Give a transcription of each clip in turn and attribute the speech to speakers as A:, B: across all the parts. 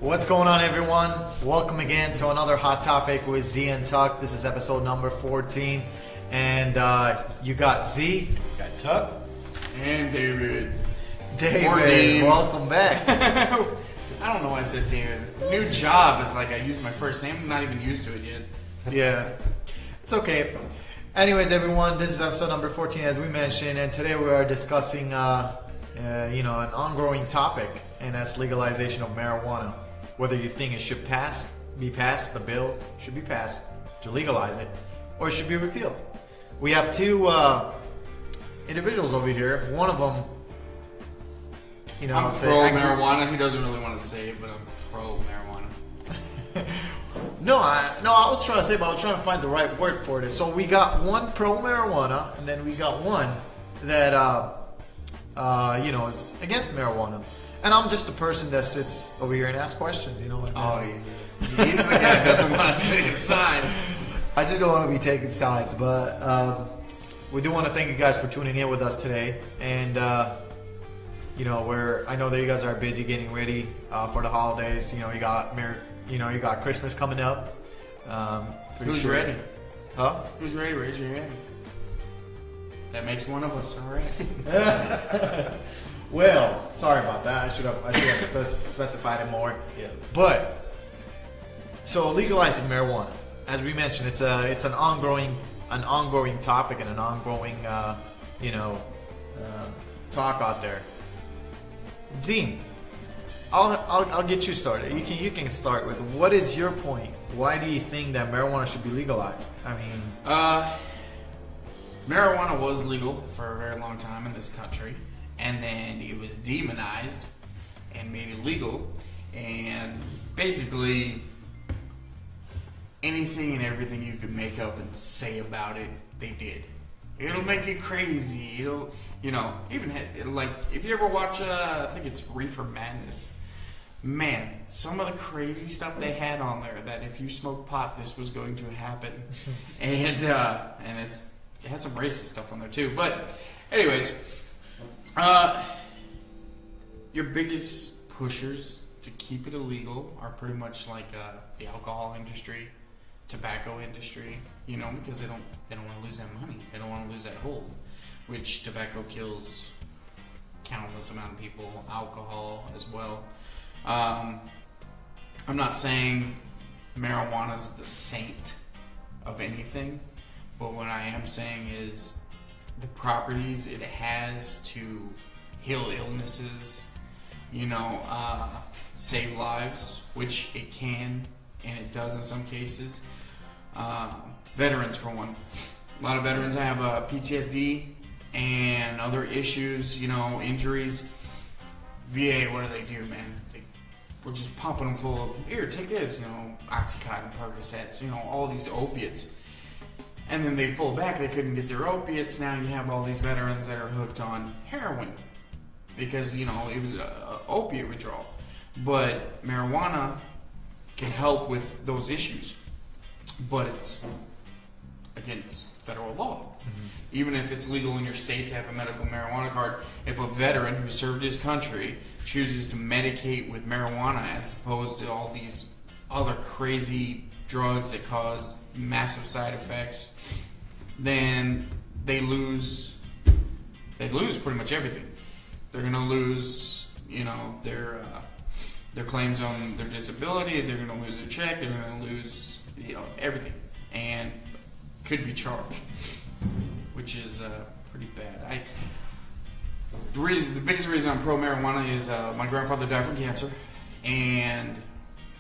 A: What's going on, everyone? Welcome again to another Hot Topic with Z and Tuck. This is episode number 14. And you got Z.
B: Got Tuck. And David.
A: David, welcome back.
B: I don't know why I said David. New job. It's like I used my first name. I'm not even used to it yet.
A: Yeah. It's okay. Anyways, everyone, this is episode number 14, as we mentioned. And today we are discussing, an ongoing topic. And that's legalization of marijuana. Whether you think it should be passed, the bill should be passed to legalize it, or it should be repealed. We have two individuals over here. One of them,
B: I'm pro-marijuana. He doesn't really want to say it, but I'm pro-marijuana.
A: No, I was trying to say, but I was trying to find the right word for it. So we got one pro-marijuana, and then we got one that, is against marijuana. And I'm just a person that sits over here and asks questions, He's the guy
B: that doesn't want to take a side.
A: I just don't want to be taking sides, but we do want to thank you guys for tuning in with us today. And I know that you guys are busy getting ready for the holidays. You got Christmas coming up.
B: Who's ready?
A: Huh?
B: Who's ready? Raise your hand. That makes one of us, all right.
A: Well, sorry about that. I should have specified it more.
B: Yeah.
A: But so legalizing marijuana, as we mentioned, it's an ongoing topic and an ongoing talk out there. Dean, I'll get you started. You can start with, what is your point? Why do you think that marijuana should be legalized? I mean,
B: marijuana was legal for a very long time in this country. And then it was demonized and made illegal. And basically, anything and everything you could make up and say about it, they did. It'll make you crazy. It'll, even like, if you ever watch, I think it's Reefer Madness. Man, some of the crazy stuff they had on there, that if you smoke pot, this was going to happen. And it had some racist stuff on there too. But anyways, your biggest pushers to keep it illegal are pretty much like the alcohol industry, tobacco industry, because they don't want to lose that money. They don't want to lose that hold, which tobacco kills countless amount of people, alcohol as well. I'm not saying marijuana's the saint of anything, but what I am saying is the properties it has to heal illnesses, save lives, which it can, and it does in some cases. Veterans, for one. A lot of veterans have PTSD and other issues, injuries. VA, what do, man? We're just pumping them full of, here, take this, Oxycontin, Percocets, all these opiates. And then they pulled back, they couldn't get their opiates. Now you have all these veterans that are hooked on heroin because, it was an opiate withdrawal. But marijuana can help with those issues. But it's against federal law. Mm-hmm. Even if it's legal in your state to have a medical marijuana card, if a veteran who served his country chooses to medicate with marijuana as opposed to all these other crazy drugs that cause massive side effects, then they lose pretty much everything. They're gonna lose, their claims on their disability. They're gonna lose their check. They're gonna lose, everything, and could be charged, which is pretty bad. The biggest reason I'm pro marijuana is my grandfather died from cancer, and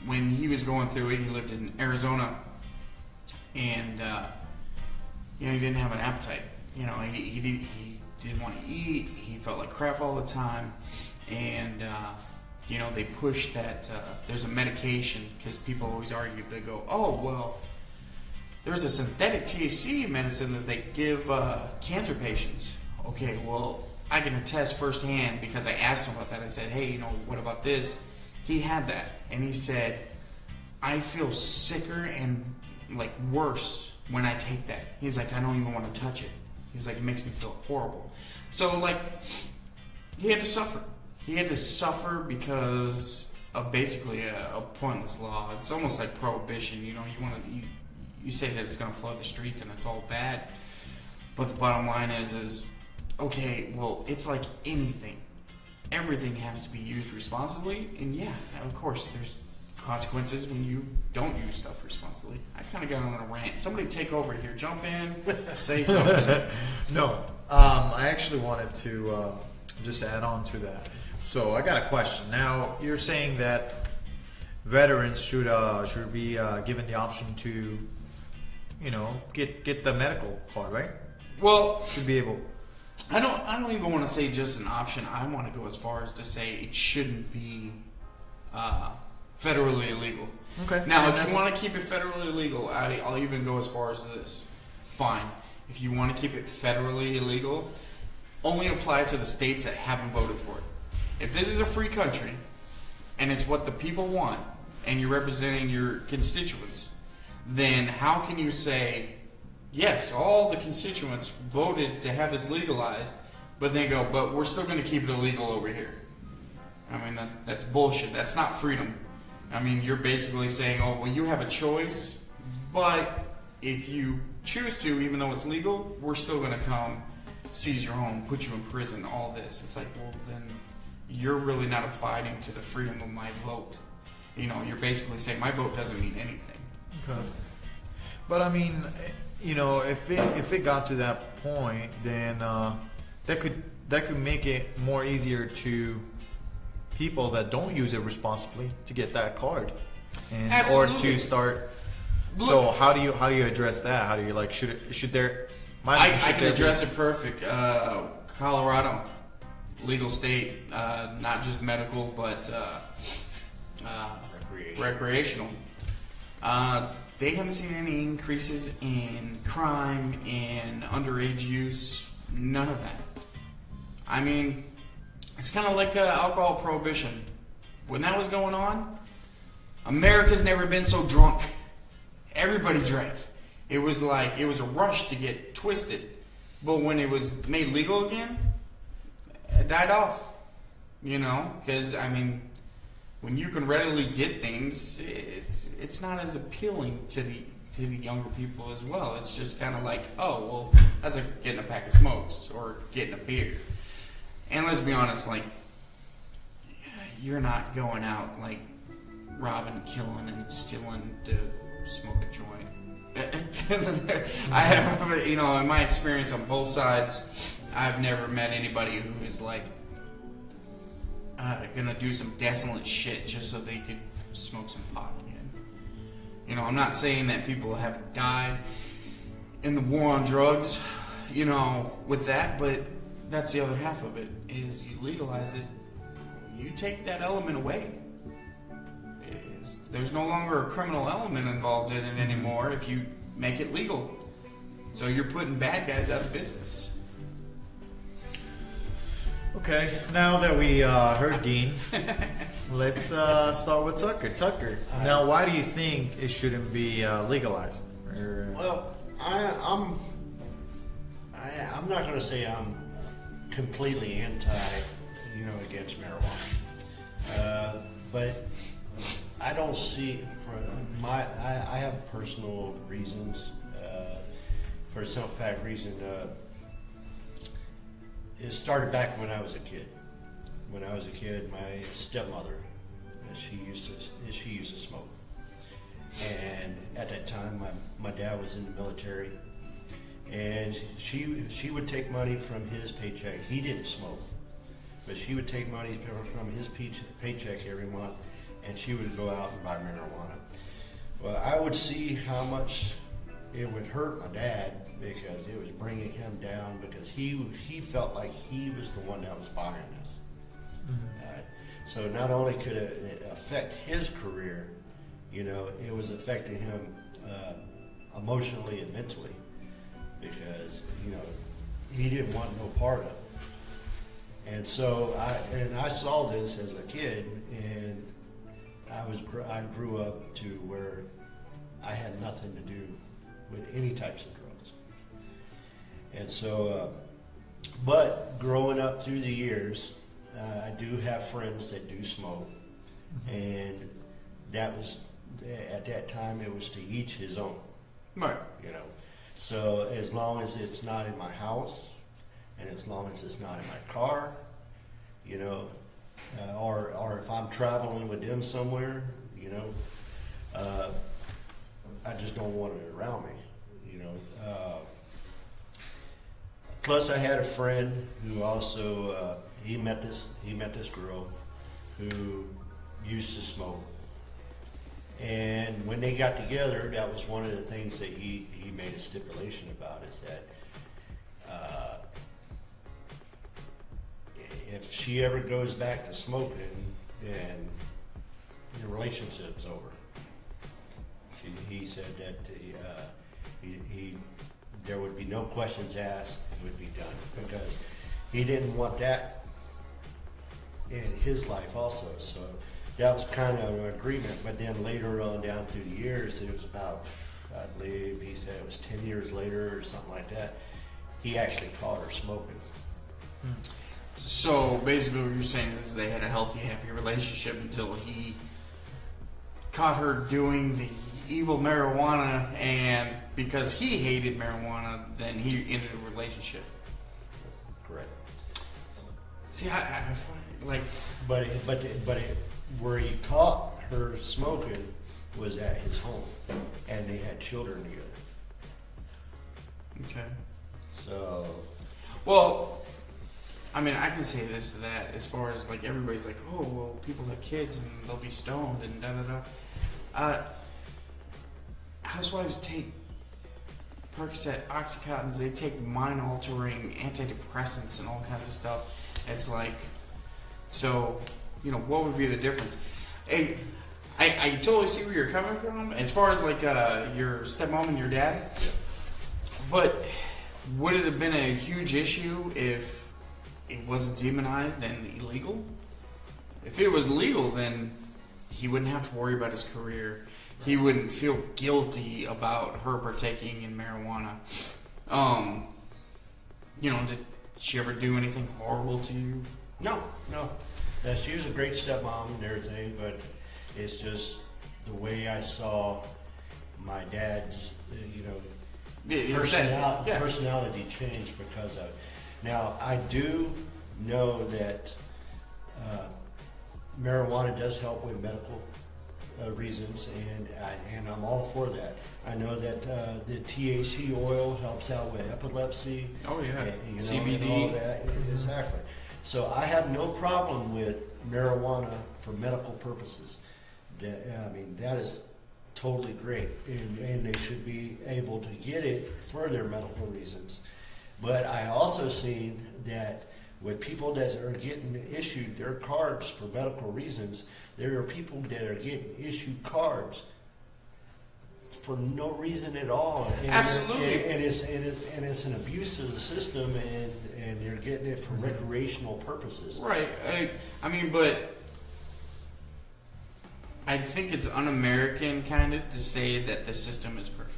B: when he was going through it, he lived in Arizona, and he didn't have an appetite. He didn't want to eat. He felt like crap all the time, and they push that there's a medication, because people always argue. They go, oh well, there's a synthetic THC medicine that they give cancer patients. Okay, well, I can attest firsthand, because I asked him about that. I said, hey, what about this? He had that, and he said, I feel sicker and worse when I take that. He's like, I don't even want to touch it. He's like, it makes me feel horrible. So he had to suffer. He had to suffer because basically a pointless law. It's almost like prohibition. You know, you say that it's going to flood the streets and it's all bad, but the bottom line is okay. Well, it's like anything. Everything has to be used responsibly, and yeah, of course, there's consequences when you don't use stuff responsibly. I kind of got on a rant. Somebody take over here. Jump in. Say something.
A: No, I actually wanted to just add on to that. So I got a question. Now you're saying that veterans should be given the option to, you know, get the medical card, right?
B: Well,
A: should be able.
B: I don't even want to say just an option. I want to go as far as to say it shouldn't be federally illegal. Okay. Now, if you want to keep it federally illegal, I'll even go as far as this. Fine. If you want to keep it federally illegal, only apply it to the states that haven't voted for it. If this is a free country, and it's what the people want, and you're representing your constituents, then how can you say, yes, all the constituents voted to have this legalized, but they go, but we're still going to keep it illegal over here? I mean, that's bullshit. That's not freedom. I mean, you're basically saying, oh, well, you have a choice, but if you choose to, even though it's legal, we're still going to come seize your home, put you in prison, all this. It's like, well, then you're really not abiding to the freedom of my vote. You know, you're basically saying my vote doesn't mean anything.
A: Okay. But I mean, you know, if it got to that point, then that could make it more easier to people that don't use it responsibly to get that card, and
B: Absolutely.
A: or to start. So how do you address that? How do you should there?
B: I can address it perfect. Colorado, legal state, not just medical, but recreational. They haven't seen any increases in crime, in underage use, none of that. I mean, it's kind of like alcohol prohibition. When that was going on, America's never been so drunk. Everybody drank. It was like, it was a rush to get twisted. But when it was made legal again, it died off. You know, because, I mean, when you can readily get things, it's not as appealing to the younger people as well. It's just kind of like, oh, well, that's like getting a pack of smokes or getting a beer. And let's be honest, like, you're not going out, like, robbing, killing, and stealing to smoke a joint. I have, you know, in my experience on both sides, I've never met anybody who is, like, gonna do some desolate shit just so they could smoke some pot again. You know, I'm not saying that people have died in the war on drugs, you know, with that, but that's the other half of it, is you legalize it, you take that element away. There's no longer a criminal element involved in it anymore if you make it legal. So you're putting bad guys out of business.
A: Okay, now that we heard Dean, let's start with Tucker. Tucker, now why do you think it shouldn't be legalized?
C: Well, I'm not going to say I'm completely against marijuana, but I don't see I have personal reasons. For a self-fact reason, it started back when I was a kid. When I was a kid, my stepmother, she used to smoke, and at that time, my dad was in the military, and she would take money from his paycheck. He didn't smoke, but she would take money from his paycheck every month, and she would go out and buy marijuana. Well, I would see how much it would hurt my dad, because it was bringing him down, because he felt like he was the one that was buying this. Mm-hmm. So not only could it affect his career, you know, it was affecting him emotionally and mentally, because, you know, he didn't want no part of it. And so I saw this as a kid, and I grew up to where I had nothing to do with any types of drugs. And so, but growing up through the years, I do have friends that do smoke, and that was at that time it was to each his own.
B: Right.
C: You know, so as long as it's not in my house, and as long as it's not in my car, you know, or if I'm traveling with them somewhere, you know, I just don't want it around me, you know. Plus, I had a friend who also he met this girl who used to smoke, and when they got together, that was one of the things that he made a stipulation about, is that if she ever goes back to smoking, then the relationship's over. He said that there would be no questions asked, it would be done, because he didn't want that in his life also. So that was kind of an agreement. But then later on down through the years, it was about, I believe he said it was 10 years later or something like that, he actually caught her smoking.
B: So basically what you're saying is they had a healthy, happy relationship until he caught her doing the evil marijuana, and because he hated marijuana, then he ended a relationship.
C: Correct.
B: See, I find, like...
C: But where he caught her smoking was at his home, and they had children together.
B: Okay.
C: So...
B: Well, I mean, I can say this to that, as far as, like, everybody's like, oh, well, people have kids, and they'll be stoned, and da-da-da. Housewives take Percocet, Oxycontins, they take mind-altering antidepressants and all kinds of stuff. It's like, so, you know, what would be the difference? Hey, I totally see where you're coming from, as far as, like, your stepmom and your dad. But would it have been a huge issue if it wasn't demonized and illegal? If it was legal, then he wouldn't have to worry about his career. He wouldn't feel guilty about her partaking in marijuana. You know, did she ever do anything horrible to you?
C: No. She was a great stepmom and everything, but it's just the way I saw my dad's, you know, personality changed because of it. Now, I do know that marijuana does help with medical reasons, and I'm all for that. I know that the THC oil helps out with epilepsy.
B: Oh yeah,
C: and,
B: CBD.
C: And all that. Exactly. So I have no problem with marijuana for medical purposes. I mean, that is totally great, and they should be able to get it for their medical reasons. But I also seen that with people that are getting issued their cards for medical reasons, there are people that are getting issued cards for no reason at all. And
B: absolutely.
C: And it's an abuse of the system, and they're getting it for recreational purposes.
B: Right. I mean, but I think it's un-American kind of to say that the system is perfect.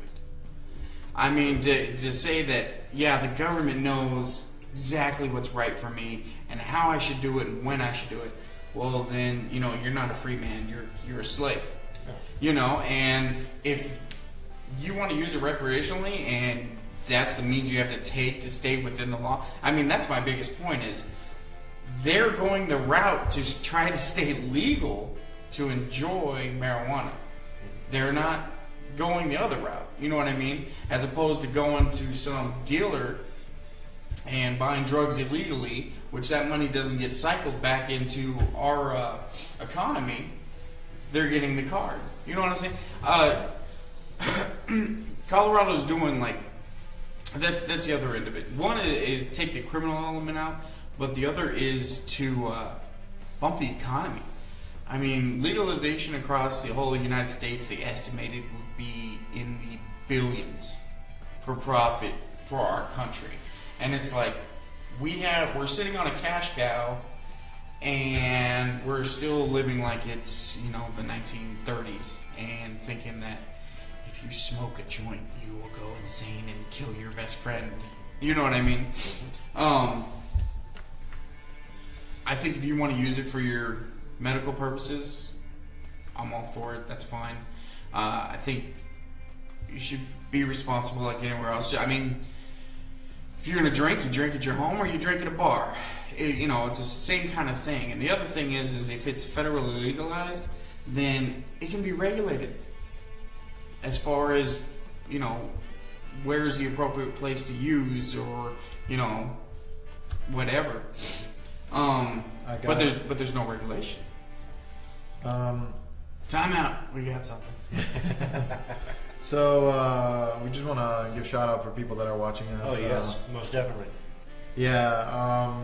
B: I mean, to say that, yeah, the government knows exactly what's right for me and how I should do it and when I should do it. Well, then, you know, you're not a free man. You're a slave.
C: Yeah.
B: You know, and if you want to use it recreationally and that's the means you have to take to stay within the law, I mean, that's my biggest point is they're going the route to try to stay legal to enjoy marijuana. They're not going the other route, you know what I mean? As opposed to going to some dealer and buying drugs illegally, which that money doesn't get cycled back into our economy. They're getting the card. You know what I'm saying? Colorado's doing like that. That's the other end of it. One is take the criminal element out, but the other is to bump the economy. I mean, legalization across the whole United States, they estimated would be in the billions for profit for our country. And it's like, we're sitting on a cash cow and we're still living like it's, you know, the 1930s and thinking that if you smoke a joint, you will go insane and kill your best friend. You know what I mean? I think if you want to use it for your medical purposes, I'm all for it. That's fine. I think you should be responsible like anywhere else. I mean, if you're going to drink, you drink at your home or you drink at a bar. It's the same kind of thing. And the other thing is if it's federally legalized, then it can be regulated as far as, where's the appropriate place to use or, whatever. But there's no regulation. Time out. We got something.
A: So we just want to give shout out for people that are watching us.
C: Oh yes, most definitely.
A: Yeah.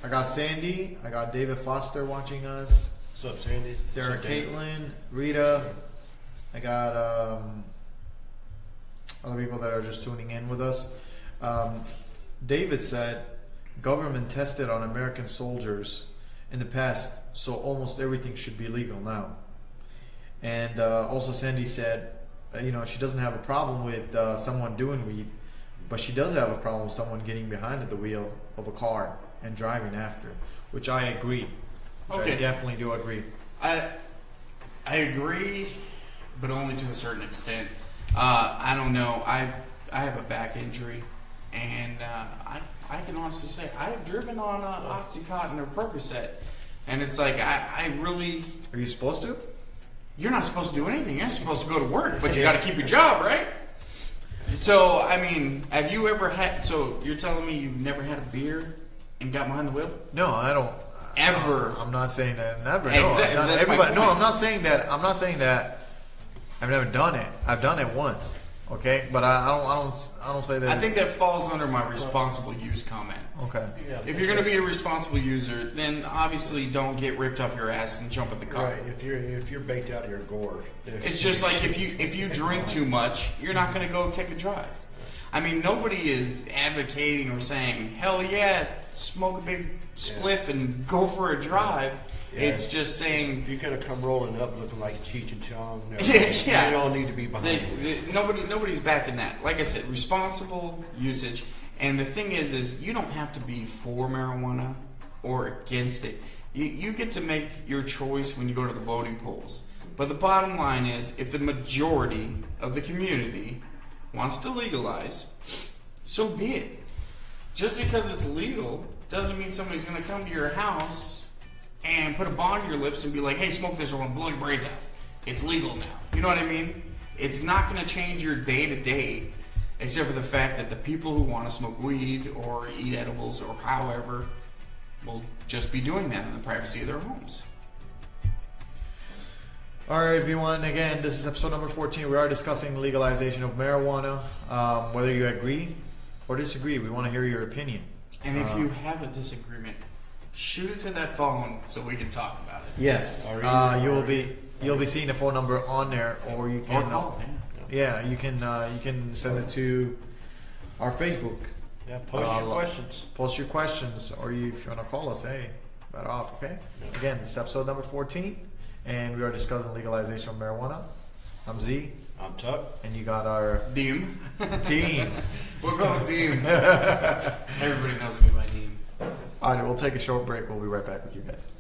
A: I got Sandy. I got David Foster watching us.
C: What's up, Sandy?
A: Sarah,
C: What's up, David?
A: Caitlin, Rita. I got other people that are just tuning in with us. David said government tested on American soldiers in the past, so almost everything should be legal now. And also Sandy said, she doesn't have a problem with someone doing weed, but she does have a problem with someone getting behind the wheel of a car and driving after, which I agree. I definitely do agree.
B: I agree, but only to a certain extent. I don't know. I have a back injury, and I can honestly say I have driven on Oxycontin or Percocet, and it's like I really.
A: Are you supposed to?
B: You're not supposed to do anything. You're supposed to go to work, but you got to keep your job, right? So, I mean, have you ever had? So you're telling me you've never had a beer and got behind the wheel?
A: No, I don't.
B: Ever?
A: I'm not saying that never.
B: Exactly.
A: No,
B: That's
A: everybody.
B: my
A: No,
B: point.
A: I'm not saying that. I'm not saying that. I've never done it. I've done it once. Okay, but I don't say that.
B: I think that falls under my responsible use comment.
A: Okay.
C: Yeah,
B: If you're going to be a responsible user, then obviously don't get ripped off your ass and jump in the car.
C: Right. If you're baked out of your gourd,
B: It's just like if you drink too much, you're not going to go take a drive. I mean, nobody is advocating or saying, hell yeah, smoke a big spliff and go for a drive.
C: Yeah.
B: It's just saying...
C: If you're gonna come rolling up looking like Cheech and Chong,
B: Yeah.
C: you don't need to be behind you.
B: Nobody's backing that. Like I said, responsible usage. And the thing is you don't have to be for marijuana or against it. You get to make your choice when you go to the voting polls. But the bottom line is, if the majority of the community wants to legalize, so be it. Just because it's legal doesn't mean somebody's going to come to your house and put a bond to your lips and be like, hey, smoke this or I'm going to blow your brains out. It's legal now. You know what I mean? It's not going to change your day-to-day, except for the fact that the people who want to smoke weed or eat edibles or however will just be doing that in the privacy of their homes.
A: All right, everyone. Again, this is episode number 14. We are discussing legalization of marijuana. Whether you agree or disagree, we want to hear your opinion.
B: And if you have a disagreement, shoot it to that phone so we can talk about it.
A: Yes, you'll be seeing the phone number on there, or you can
B: call.
A: you can send it to our Facebook.
C: Yeah, post your questions.
A: Post your questions, or if you want to call us, hey, better off. Okay.
C: Yeah.
A: Again, this is episode number 14, and we are discussing legalization of marijuana. I'm Z,
C: I'm Tuck.
A: and you got our
B: Deem.
A: Dean.
B: We'll go with Deem. Everybody knows me by Deem.
A: All right, we'll take a short break. We'll be right back with you guys.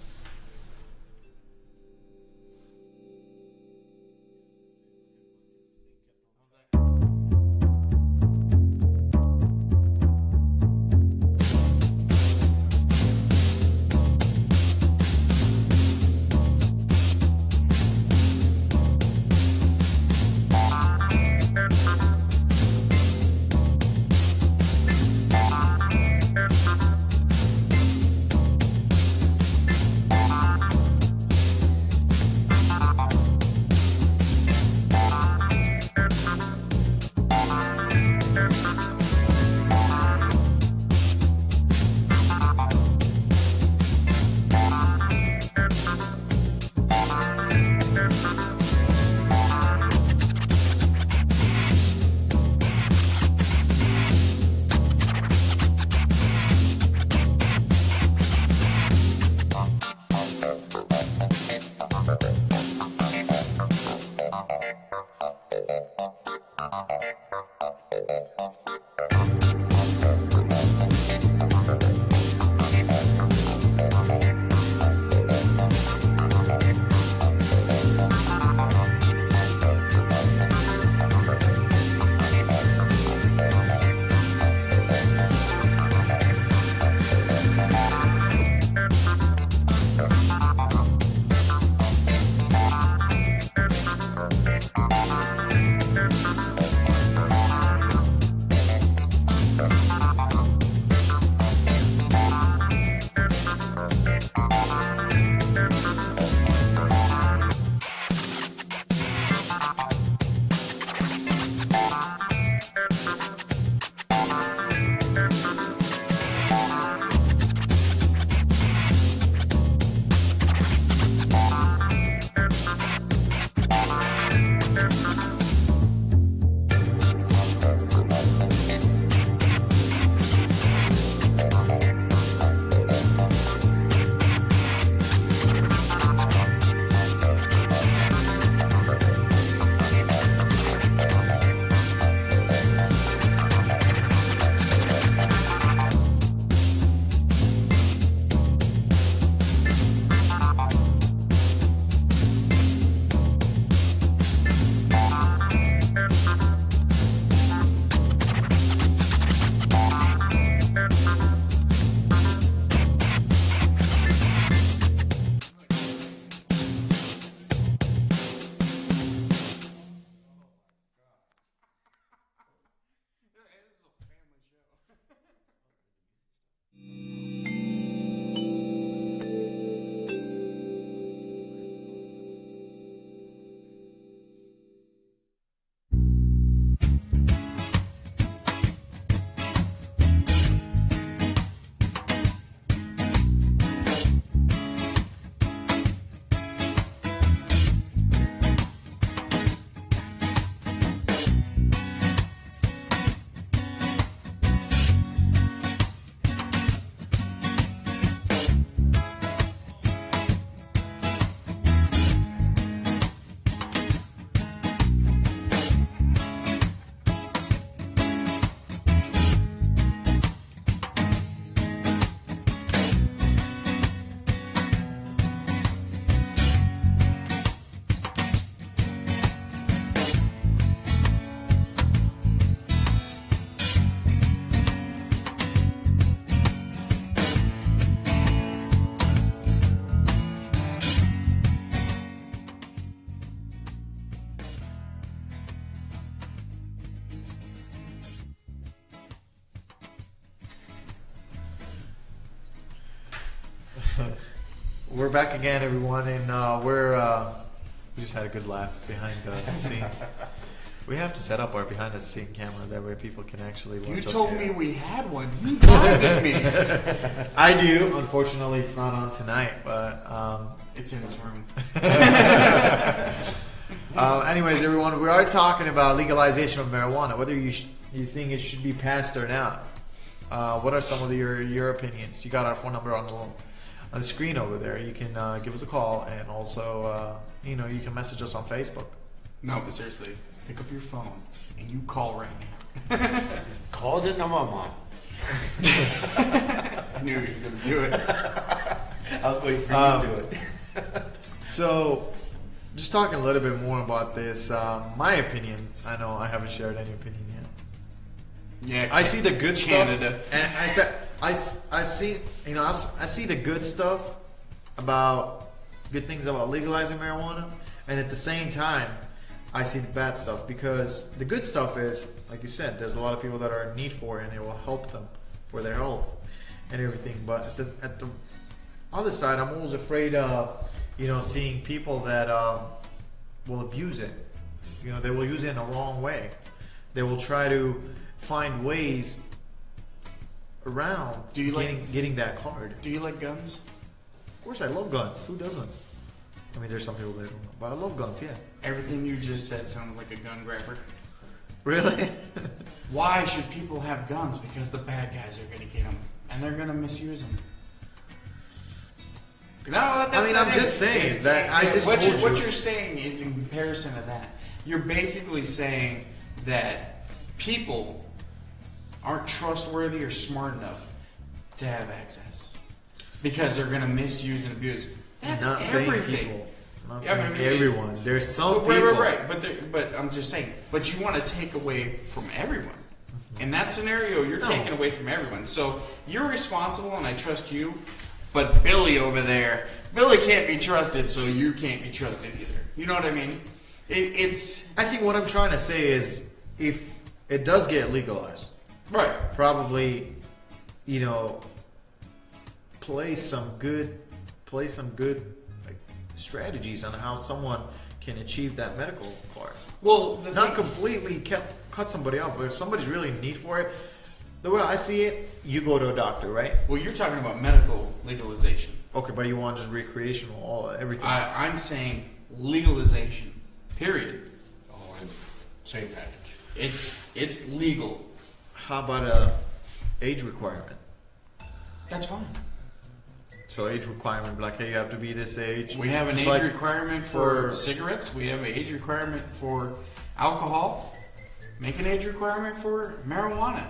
A: We're back again, everyone, and we just had a good laugh behind the scenes. We have to set up our behind the scene camera that way people can actually watch us.
B: You told me we had one. You lied to me.
A: I do. Unfortunately, it's not on tonight, but
B: it's in this room.
A: Anyways, everyone, we are talking about legalization of marijuana, whether you think it should be passed or not. What are some of your opinions? You got our phone number on the screen over there. You can give us a call, and also you can message us on Facebook.
B: No, but seriously, pick up your phone and you call right now.
C: Call the number, Mom.
B: I knew he was going to do it.
C: I'll wait for you to do it.
A: So, just talking a little bit more about this, my opinion. I know I haven't shared any opinion yet.
B: Yeah,
A: I see the good
B: Canada.
A: stuff, and I see the good stuff about good things about legalizing marijuana, and at the same time, I see the bad stuff, because the good stuff is, like you said, there's a lot of people that are in need for it, and it will help them for their health and everything. But at the other side, I'm always afraid of seeing people that will abuse it. They will use it in the wrong way. They will try to find ways around getting that card.
B: Do you like guns?
A: Of course, I love guns. Who doesn't? I mean, there's some people that don't know, but I love guns. Yeah.
B: Everything you just said sounded like a gun grabber.
A: Really?
B: Why should people have guns? Because the bad guys are going to get them, and they're going to misuse them. No,
A: I'm just saying that. I just told you.
B: What you're saying is in comparison to that. You're basically saying that people aren't trustworthy or smart enough to have access because they're going to misuse and abuse. That's
A: not
B: everything.
A: Saying people. Not saying everyone. There's some people.
B: Right. But I'm just saying. But you want to take away from everyone. In that scenario, you're taking away from everyone. So you're responsible, and I trust you. But Billy over there, Billy can't be trusted, so you can't be trusted either. You know what I mean? I
A: think what I'm trying to say is, if it does get legalized,
B: right?
A: Probably, play some good strategies on how someone can achieve that medical card.
B: Well,
A: not completely cut somebody off, but if somebody's really in need for it, the way I see it, you go to a doctor, right?
B: Well, you're talking about medical legalization.
A: Okay, but you want just recreational, everything.
B: I'm saying legalization, period.
C: Oh, same package.
B: It's legal.
A: How about a age requirement?
B: That's fine.
A: So age requirement, like, hey, you have to be this age.
B: We have an age requirement for cigarettes. We have an age requirement for alcohol. Make an age requirement for marijuana.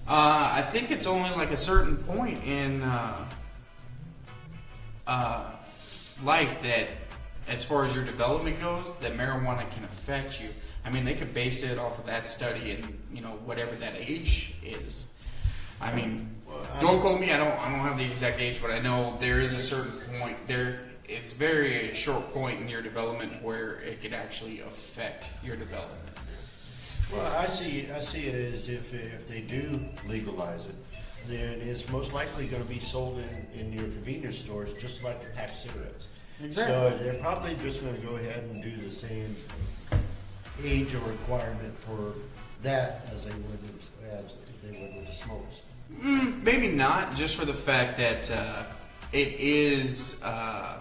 B: I think it's only like a certain point in life that, as far as your development goes, that marijuana can affect you. I mean, they could base it off of that study and whatever that age is. I mean, don't quote me. I don't have the exact age, but I know there is a certain point there. It's very short point in your development where it could actually affect your development.
C: Well, I see it as if they do legalize it, then it's most likely going to be sold in your convenience stores just like the packed cigarettes.
B: Exactly.
C: So they're probably just going to go ahead and do the same age or requirement for that as they would with the smokes.
B: Maybe not, just for the fact that it is, I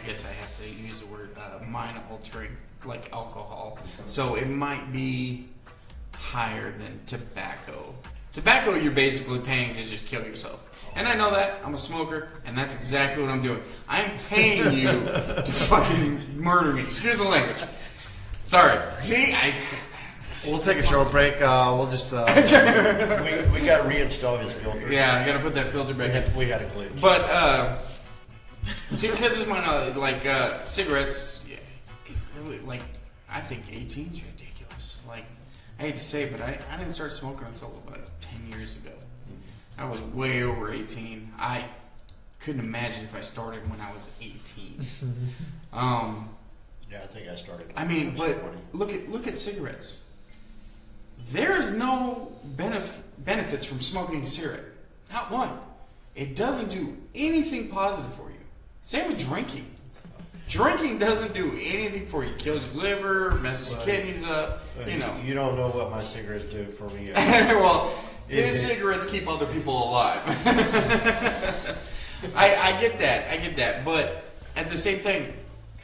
B: guess I have to use the word mind altering, like alcohol. So it might be higher than tobacco. Tobacco, you're basically paying to just kill yourself. And I know that. I'm a smoker, and that's exactly what I'm doing. I'm paying you to fucking murder me. Excuse the language. Sorry. See,
A: we'll take a short break. We'll just...
C: we got to reinstall his filter.
B: Yeah, I got to put that filter back in.
C: We had a glitch.
B: But, see, because it's my, cigarettes, yeah, really, like, I think 18 is ridiculous. Like, I hate to say it, but I didn't start smoking until about 10 years ago. I was way over 18. I couldn't imagine if I started when I was 18.
C: Yeah, I think I started.
B: I mean, but 20. look at cigarettes. There is no benefits from smoking a cigarette. Not one. it doesn't do anything positive for you. Same with drinking. Drinking doesn't do anything for you. It kills your liver, messes your kidneys up, you know.
C: You don't know what my cigarettes do for me.
B: Well, his cigarettes keep other people alive. I get that. But at the same thing,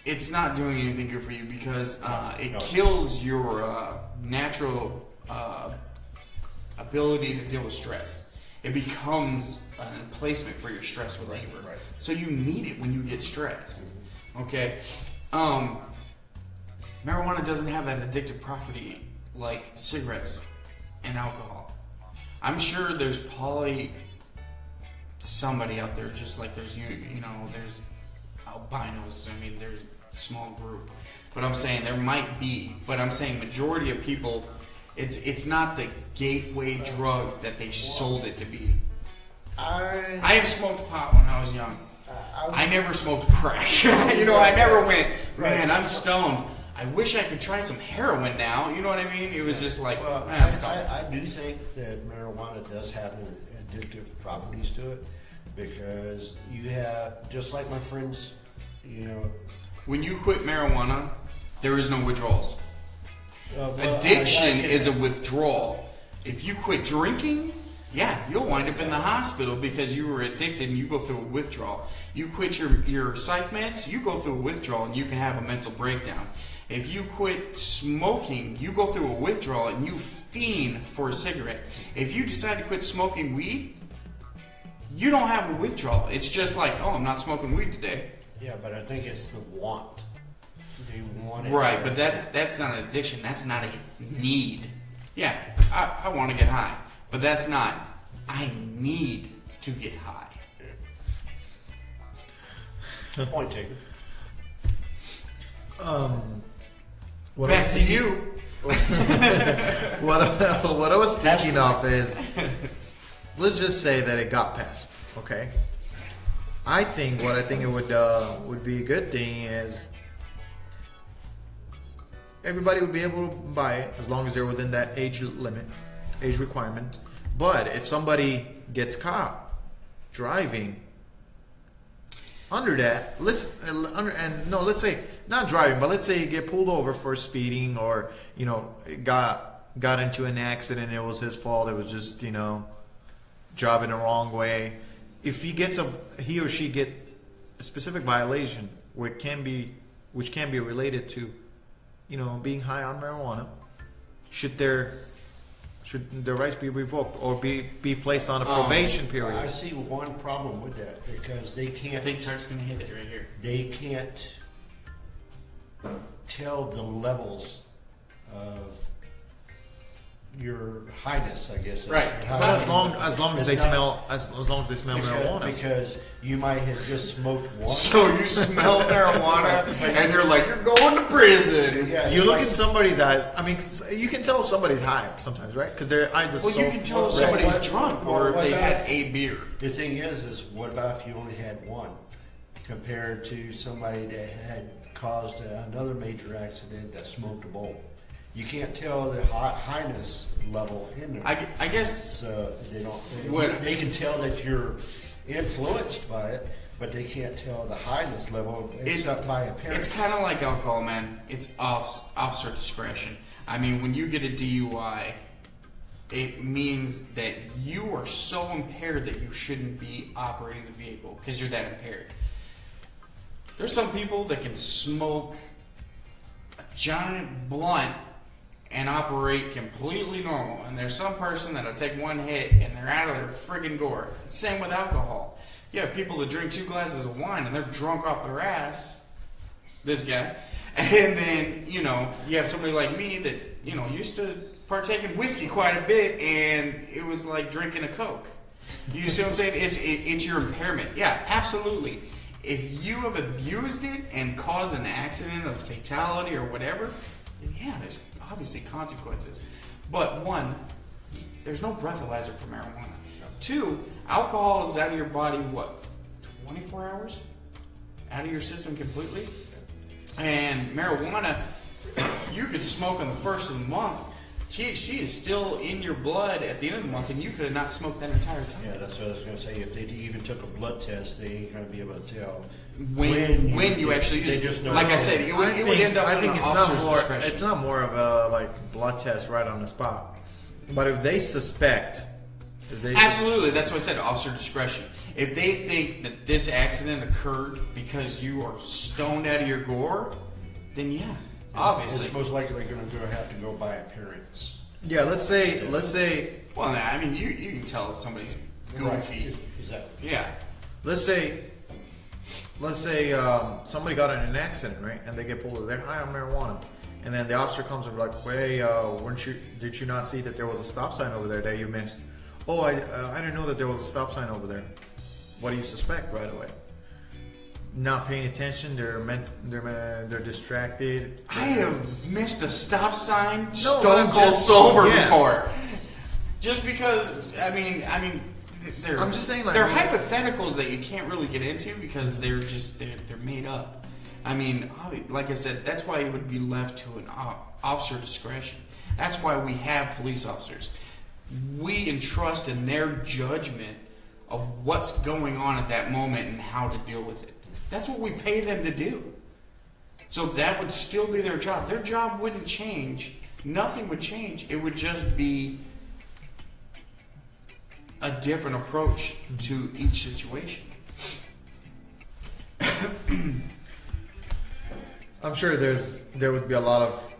B: it's not doing anything good for you because it kills your natural ability to deal with stress. It becomes an replacement for your stress reliever. Right. So you need it when you get stressed. Okay? Marijuana doesn't have that addictive property like cigarettes and alcohol. I'm sure there's probably somebody out there just like there's there's albinos. I mean, there's a small group. But I'm saying there might be. But I'm saying majority of people, it's not the gateway drug that they sold it to be. I have smoked pot when I was young. I never smoked crack. I never went, man, I'm stoned. I wish I could try some heroin now. You know what I mean? It was just like, I'm stoned.
C: I do think that marijuana does have addictive properties to it because you have, just like my friends,
B: when you quit marijuana, there is no withdrawals. Addiction is a withdrawal. If you quit drinking, you'll wind up in the hospital because you were addicted and you go through a withdrawal. You quit your psych meds, you go through a withdrawal and you can have a mental breakdown. If you quit smoking, you go through a withdrawal and you fiend for a cigarette. If you decide to quit smoking weed, you don't have a withdrawal. It's just like, I'm not smoking weed today.
C: Yeah, but I think it's the want. They want it.
B: Right, but that's not an addiction. That's not a need. Yeah, I want to get high. But that's not, I need to get high.
C: Point taken.
B: Back to you.
A: What I was thinking of is, let's just say that it got passed, okay? I think it would be a good thing is everybody would be able to buy it as long as they're within that age requirement. But if somebody gets caught driving under that, let's say not driving, but let's say you get pulled over for speeding or got into an accident. It was his fault. It was just driving the wrong way. If he or she get a specific violation which can be related to being high on marijuana, should their rights be revoked or be placed on a probation period?
C: I see one problem with that because they can't.
B: I think Chuck's going to hit it right here.
C: They can't tell the levels of your highness, I guess.
B: Right.
A: So as long as they smell marijuana.
C: Because you might have just smoked one.
B: So you smell marijuana and you're like, you're going to prison.
C: Yeah,
A: you look in somebody's eyes. I mean, you can tell if somebody's high sometimes, right? Because their eyes are
B: you can tell if somebody's drunk or if they had a beer.
C: The thing is what about if you only had one compared to somebody that had caused another major accident that smoked a bowl? You can't tell the highness level in there.
B: I guess
C: so. They can tell that you're influenced by it, but they can't tell the highness level except by appearance.
B: It's kind of like alcohol, man. It's officer discretion. I mean, when you get a DUI, it means that you are so impaired that you shouldn't be operating the vehicle because you're that impaired. There's some people that can smoke a giant blunt and operate completely normal. And there's some person that'll take one hit and they're out of their friggin' gore. Same with alcohol. You have people that drink 2 glasses of wine and they're drunk off their ass. This guy. And then, you have somebody like me that, used to partake in whiskey quite a bit and it was like drinking a Coke. You see what I'm saying? It's your impairment. Yeah, absolutely. If you have abused it and caused an accident, a fatality or whatever, then there's obviously consequences. But 1, there's no breathalyzer for marijuana. 2, alcohol is out of your body, 24 hours? Out of your system completely? And marijuana, you could smoke on the first of the month THC is still in your blood at the end of the month, and you could have not smoked that entire time.
C: Yeah, that's what I was going to say. If they even took a blood test, they ain't going to be able to tell
B: when you actually use it.
C: Just know.
B: Like I said, it would end up.
A: I think it's
B: officer's
A: not more.
B: discretion.
A: It's not more of a like blood test right on the spot. But if they suspect,
B: Absolutely, that's what I said. Officer discretion. If they think that this accident occurred because you are stoned out of your gore, then yeah, obviously.
C: It's most likely going to have to go by appearance.
A: yeah, let's say.
B: Well, I mean, you can tell if somebody's goofy.
C: Right. Exactly.
B: Yeah.
A: Let's say somebody got in an accident, right? And they get pulled over. They're high on marijuana, and then the officer comes and like, "Hey, did you not see that there was a stop sign over there that you missed?" "Oh, I didn't know that there was a stop sign over there." What do you suspect right away? Not paying attention. They're distracted.
B: I have missed a stop sign
A: but
B: stone
A: I'm
B: cold
A: just-
B: sober
A: yeah.
B: before. Just because, I mean, they're,
A: I'm just saying, like,
B: they're
A: this-
B: hypotheticals that you can't really get into because they're made up. I mean, like I said, that's why it would be left to an officer discretion. That's why we have police officers. We entrust in their judgment of what's going on at that moment and how to deal with it. That's what we pay them to do. So that would still be their job. Their job wouldn't change. Nothing would change. It would just be a different approach to each situation.
A: I'm sure there would be a lot of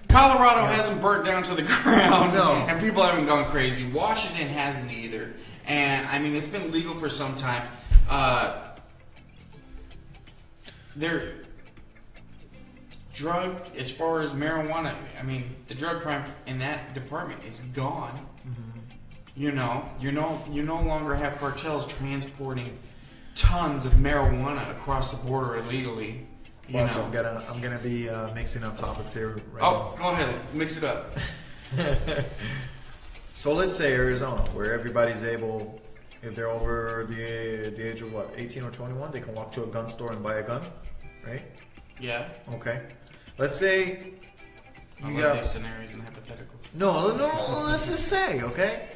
B: Colorado hasn't burnt down to the ground,
A: No.
B: and people haven't gone crazy. Washington hasn't either, and I mean it's been legal for some time. Their drug, as far as marijuana, I mean the drug crime in that department is gone. Mm-hmm. You no longer have cartels transporting tons of marijuana across the border illegally.
A: Watch, I'm gonna be mixing up topics here. Right
B: Oh, go ahead, mix it up.
A: So let's say Arizona, where everybody's able, if they're over the age of 18 or 21, they can walk to a gun store and buy a gun, right?
B: Yeah.
A: Okay. Let's say
B: I love these scenarios and hypotheticals.
A: No. Let's just say, okay.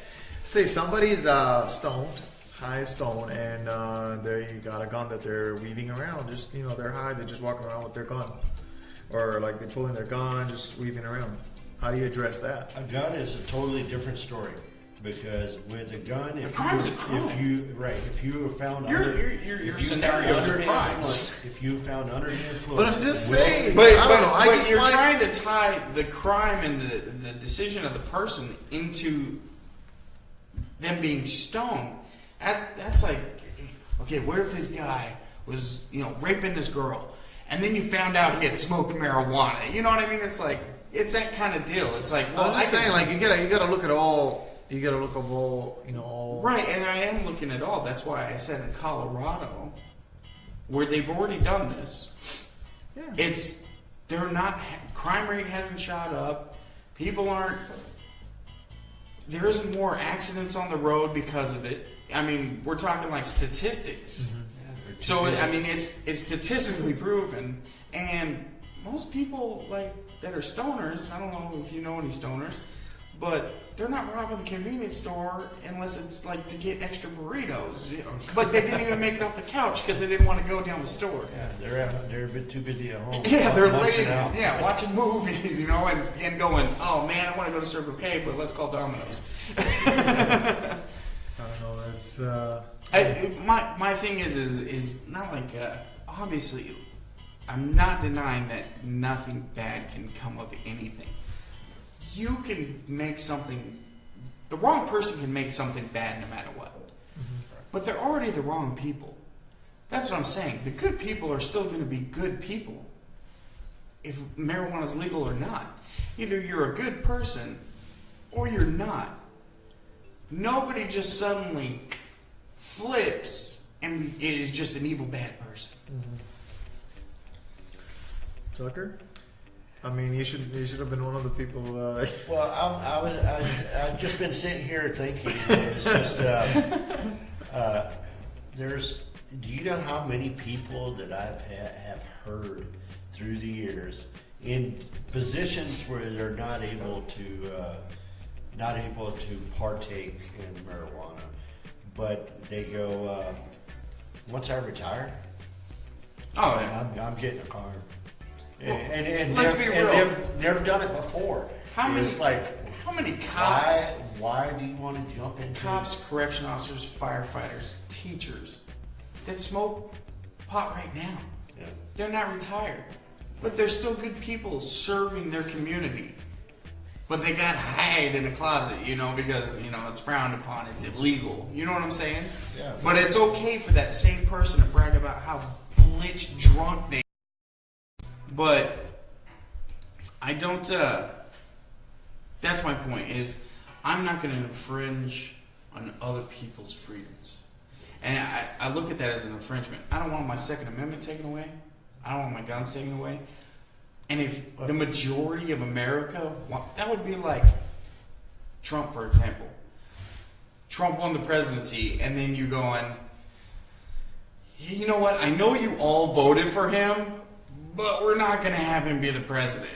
A: Say somebody's stoned. High stone, and they got a gun that they're weaving around. Just they're high. They're just walking around with their gun, or like they're pulling their gun, just weaving around. How do you address that?
C: A gun is a totally different story because with a gun, if you are found
B: your scenarios are crimes.
C: If you found under the influence,
A: But I'm just saying.
B: But
A: I don't know.
B: But you're trying to tie the crime and the decision of the person into them being stoned. That's like, okay, what if this guy was, raping this girl, and then you found out he had smoked marijuana? You know what I mean? It's like, it's that kind of deal. It's like, well,
A: I'm just saying, like, you gotta look at all. You gotta look at all, all.
B: Right, and I am looking at all. That's why I said in Colorado, where they've already done this, they're not, crime rate hasn't shot up. People aren't, there isn't more accidents on the road because of it. I mean, we're talking like statistics. Mm-hmm. Yeah, so, I mean, it's statistically proven. And most people, like, that are stoners, I don't know if you know any stoners, but they're not robbing the convenience store unless it's, like, to get extra burritos. But they didn't even make it off the couch because they didn't want to go down the store.
C: Yeah, they're a bit too busy at home.
B: Yeah, they're lazy. Yeah, watching movies, and going, oh, man, I want to go to Circle K, but let's call Domino's.
A: I don't know. That's
B: my thing is not like obviously I'm not denying that nothing bad can come of anything. You can make something, the wrong person can make something bad no matter what. Mm-hmm. But they're already the wrong people. That's what I'm saying. The good people are still going to be good people if marijuana is legal or not. Either you're a good person or you're not. Nobody just suddenly flips and is just an evil bad person.
A: Mm-hmm. Tucker, I mean, you should have been one of the people.
C: Well, I've just been sitting here thinking. It's just do you know how many people that have heard through the years in positions where they're not able to partake in marijuana, but they go, once I retire, I'm getting a car. And
B: let's be real.
C: They've never done it before.
B: How many cops?
C: Why do you want to jump into
B: Cops, correction officers, firefighters, teachers that smoke pot right now.
C: Yeah.
B: They're not retired, but they're still good people serving their community. But they got hide in a closet, because it's frowned upon. It's illegal. You know what I'm saying?
C: Yeah.
B: But it's okay for that same person to brag about how blitz drunk they are. But I don't. That's my point. Is I'm not going to infringe on other people's freedoms, and I look at that as an infringement. I don't want my Second Amendment taken away. I don't want my guns taken away. And if the majority of America, that would be like Trump, for example. Trump won the presidency, and then you going, you know what? I know you all voted for him, but we're not going to have him be the president,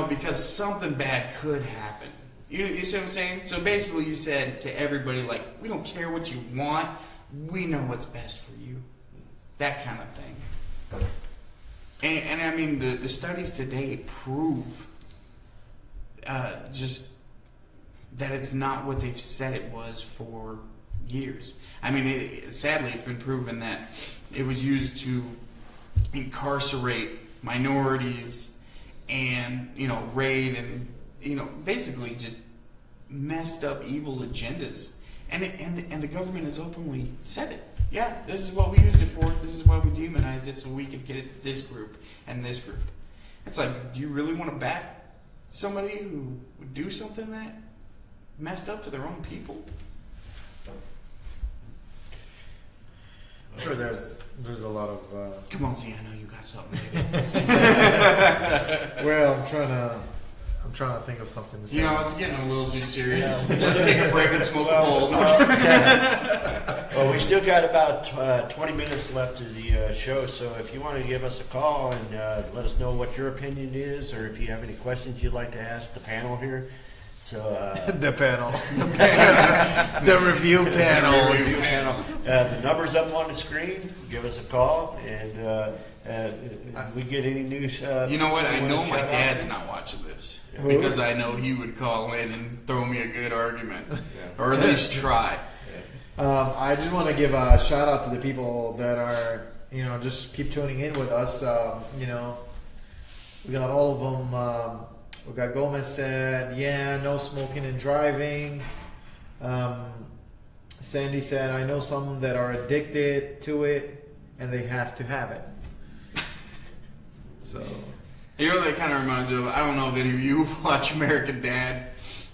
B: because something bad could happen. You see what I'm saying? So basically you said to everybody, like, we don't care what you want. We know what's best for you. That kind of thing. And I mean, the studies today prove just that it's not what they've said it was for years. I mean, sadly, it's been proven that it was used to incarcerate minorities and, raid and, basically just messed up evil agendas. And the government has openly said it. Yeah, this is what we used it for. This is why we demonized it, so we could get it this group and this group. It's like, do you really want to back somebody who would do something that messed up to their own people?
A: I'm sure there's a lot of.
B: Come on, Z, I know you got something.
A: Well, I'm trying to think of something to say.
B: It's getting a little too serious. Let's take a break and smoke a bowl.
C: Well, we still got about 20 minutes left of the show, so if you want to give us a call and let us know what your opinion is, or if you have any questions you'd like to ask the panel here. So
A: the panel. The review panel.
C: The number's up on the screen. Give us a call, and we get any news.
B: You know what? I know my dad's not watching this. Because I know he would call in and throw me a good argument. Or at least try.
A: I just want to give a shout out to the people that are, just keep tuning in with us. We got all of them. We got Gomez said, no smoking and driving. Sandy said, I know some that are addicted to it and they have to have it. So...
B: that kind of reminds me of, I don't know if any of you watch American Dad,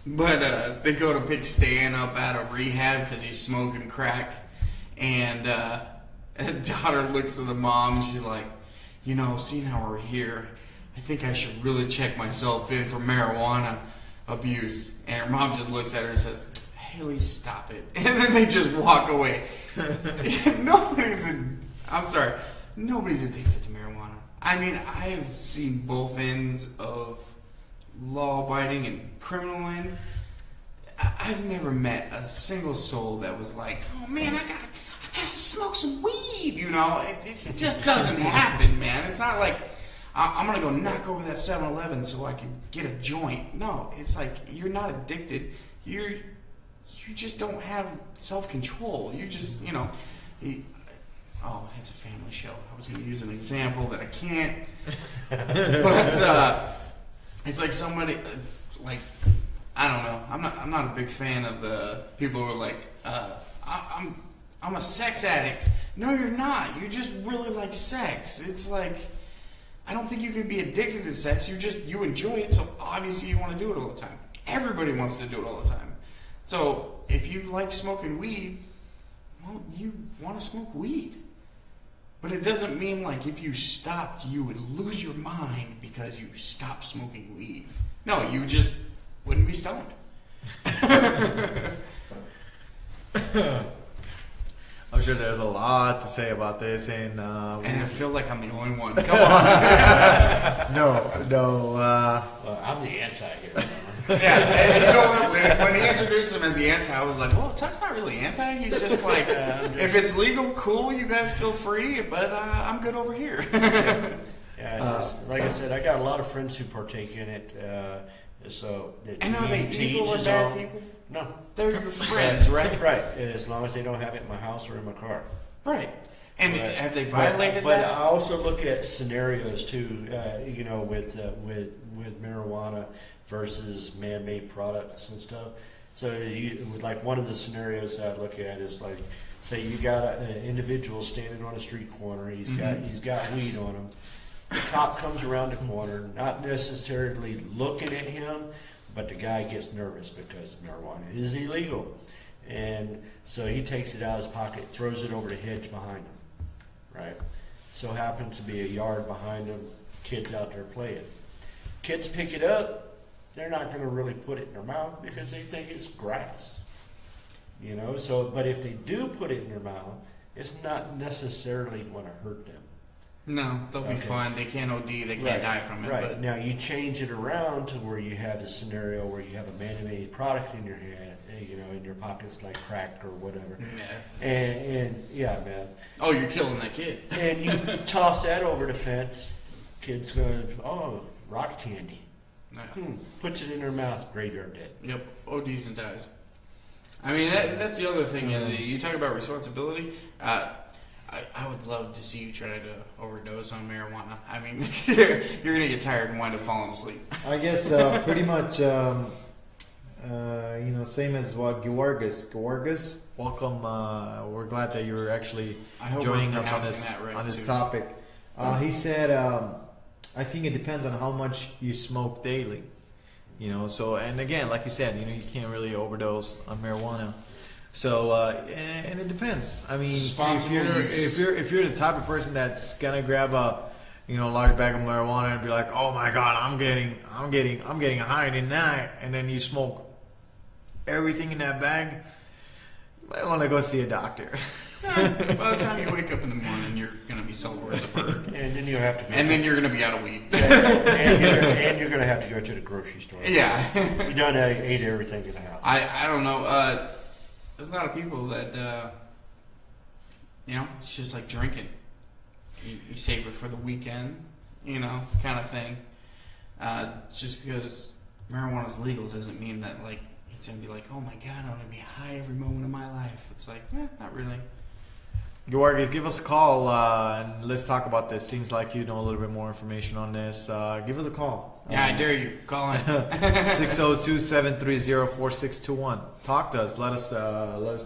B: but they go to pick Stan up out of rehab because he's smoking crack, and daughter looks at the mom and she's like, seeing how we're here, I think I should really check myself in for marijuana abuse. And her mom just looks at her and says, Haley, stop it. And then they just walk away. Nobody's addicted to marijuana. I mean, I've seen both ends of law-abiding and criminal end. I've never met a single soul that was like, oh man, I gotta smoke some weed, It just doesn't happen, man. It's not like I'm gonna go knock over that 7-Eleven so I can get a joint. No, it's like you're not addicted. You just don't have self-control. You just, oh, it's a family show. I was going to use an example that I can't. But it's like somebody, I don't know. I'm not a big fan of the people who are like, I'm a sex addict. No, you're not. You just really like sex. It's like, I don't think you can be addicted to sex. You enjoy it, so obviously you want to do it all the time. Everybody wants to do it all the time. So if you like smoking weed, well, you want to smoke weed. But it doesn't mean like if you stopped, you would lose your mind because you stopped smoking weed. No, you just wouldn't be stoned.
A: I'm sure there's a lot to say about this, and
B: I feel like I'm the only one. Come on.
A: no.
C: Well, I'm the anti here.
B: Yeah, and you know what? When he introduced him as the anti, I was like, well, Tuck's not really anti. He's just like, if it's legal, cool, you guys feel free, but I'm good over here.
C: Like I said, I got a lot of friends who partake in it. So
B: and are they evil or bad people?
C: No.
B: They're your friends, right?
C: Right, as long as they don't have it in my house or in my car.
B: Right. And have they violated
C: but
B: that?
C: I also look at scenarios too, with marijuana versus man-made products and stuff. So like one of the scenarios that I look at is like, say you got an individual standing on a street corner, he's got weed on him. The cop comes around the corner, not necessarily looking at him, but the guy gets nervous because marijuana is illegal. And so he takes it out of his pocket, throws it over the hedge behind him, right? So happens to be a yard behind him, kids out there playing. Kids pick it up, they're not going to really put it in their mouth because they think it's grass. But if they do put it in their mouth, it's not necessarily going to hurt them.
B: No, they'll be fine. They can't OD. They can't die from it.
C: Right.
B: But
C: Now you change it around to where you have the scenario where you have a man-made product in your hand, in your pockets like crack or whatever.
B: Yeah.
C: And yeah, man.
B: Oh, you're killing that kid.
C: And you toss that over the fence, kid's going, oh, rock candy.
B: Yeah.
C: Puts it in their mouth, graveyard dead.
B: Yep, ODs and dies. I mean, that's the other thing is you talk about responsibility. I would love to see you try to overdose on marijuana. I mean, you're going to get tired and wind up falling asleep.
A: I guess pretty much, same as what Georgis, welcome. We're glad that you're actually joining us on this topic. He said, I think it depends on how much you smoke daily. So, and again, like you said, you can't really overdose on marijuana. So and it depends. I mean, if you're the type of person that's gonna grab a large bag of marijuana and be like, oh my god, I'm getting high tonight, and then you smoke everything in that bag, you might want to go see a doctor.
B: By the time you wake up in the morning, you're gonna be sober as a bird,
C: and then you have to.
B: Then you're gonna be out of weed.
C: and you're gonna have to go to the grocery store.
B: Yeah,
C: you don't eat everything in the house.
B: I don't know. There's a lot of people that, it's just like drinking. You save it for the weekend, kind of thing. Just because marijuana's legal doesn't mean that, like, it's going to be like, oh my God, I'm going to be high every moment of my life. It's like, not really.
A: Georgis, give us a call and let's talk about this. Seems like you know a little bit more information on this. Give us a call.
B: Yeah, I dare you. Call in.
A: 602-730-4621. Talk to us. Let us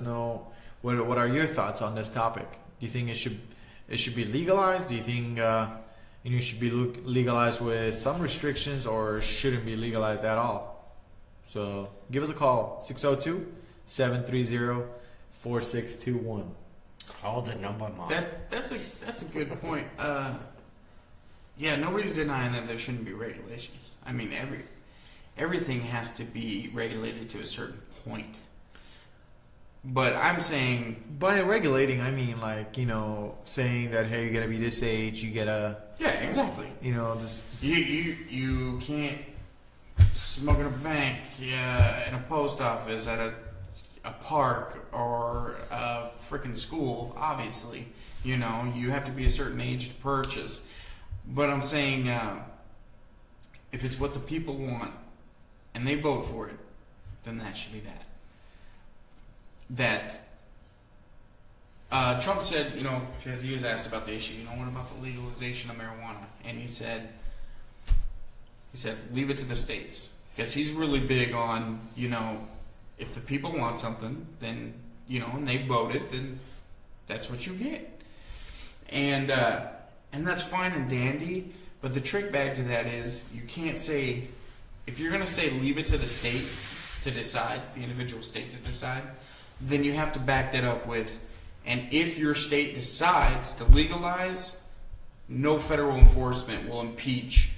A: know what are your thoughts on this topic. Do you think it should be legalized? Do you think it should be legalized with some restrictions, or shouldn't be legalized at all? So give us a call. 602-730-4621.
C: Call the number, Mom.
B: That's a good point. Yeah, nobody's denying that there shouldn't be regulations. I mean, everything has to be regulated to a certain point. But I'm saying,
A: by regulating, I mean like saying that, hey, you gotta be this age, you gotta.
B: Yeah, exactly.
A: Just
B: you can't smoke in a bank, in a post office, at a park, or a freaking school. Obviously, you have to be a certain age to purchase. But I'm saying, if it's what the people want and they vote for it, then that should be that. Trump said, because he was asked about the issue, what about the legalization of marijuana? And he said, leave it to the states. Because he's really big on, if the people want something, then, and they voted, then that's what you get. And that's fine and dandy, but the trick back to that is you can't say, if you're going to say leave it to the state to decide, the individual state to decide, then you have to back that up with, and if your state decides to legalize, no federal enforcement will impeach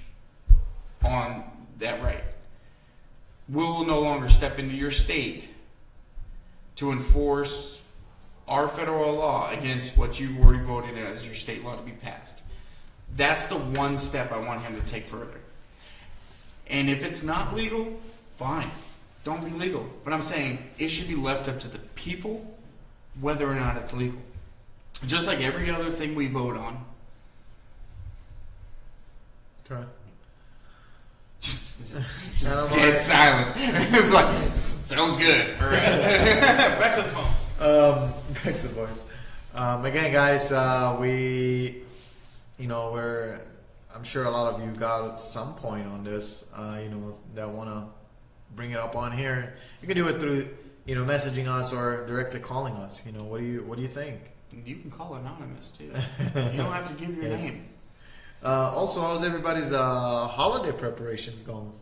B: on that right. We'll no longer step into your state to enforce our federal law against what you've already voted as your state law to be passed. That's the one step I want him to take further. And if it's not legal, fine. Don't be legal. But I'm saying it should be left up to the people whether or not it's legal. Just like every other thing we vote on.
A: Okay.
B: Dead silence. It's like, sounds good. All right. Back to the phones.
A: Back to the phones. Again, guys, I'm sure a lot of you got at some point on this, that want to bring it up on here. You can do it through, messaging us or directly calling us. What do you think?
B: You can call anonymous too. You don't have to give your name.
A: Also, how's everybody's holiday preparations going?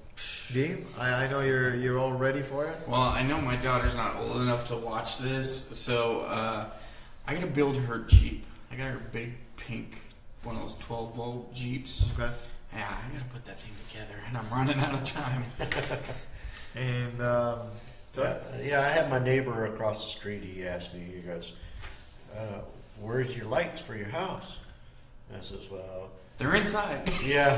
A: Dean, I know you're all ready for it.
B: Well, I know my daughter's not old enough to watch this, so I gotta build her Jeep. I got her big pink, one of those 12-volt Jeeps.
A: Okay.
B: Yeah, I gotta put that thing together, and I'm running out of time.
A: And
C: I had my neighbor across the street. He asked me, he goes, "Where's your lights for your house?" I says, "Well,
B: they're inside."
C: Yeah,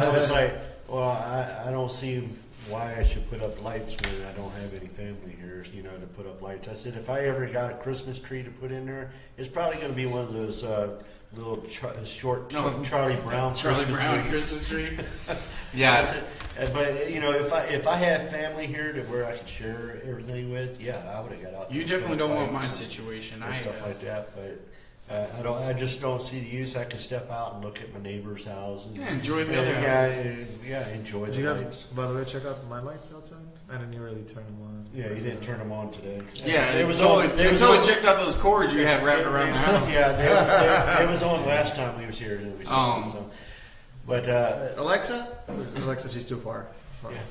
C: I was like, well, I don't see why I should put up lights when I don't have any family here, to put up lights. I said, if I ever got a Christmas tree to put in there, it's probably going to be one of those little short Charlie Brown
B: Christmas tree. Yeah.
C: Said, but if I have family here to where I could share everything with, I would have got out.
B: You definitely don't want my situation.
C: Stuff like that, but. I just don't see the use. I can step out and look at my neighbor's house and
B: enjoy the other houses.
C: Enjoy
A: Did
C: the
A: you guys,
C: lights.
A: by the way, check out my lights outside? I didn't really turn them on.
C: Yeah, you didn't turn them on today.
B: Yeah, it was only checked out those cords you had wrapped around the house.
C: Yeah, it was on last time we was here. And we saw them, so. But
A: Alexa, she's too far.
C: Yeah.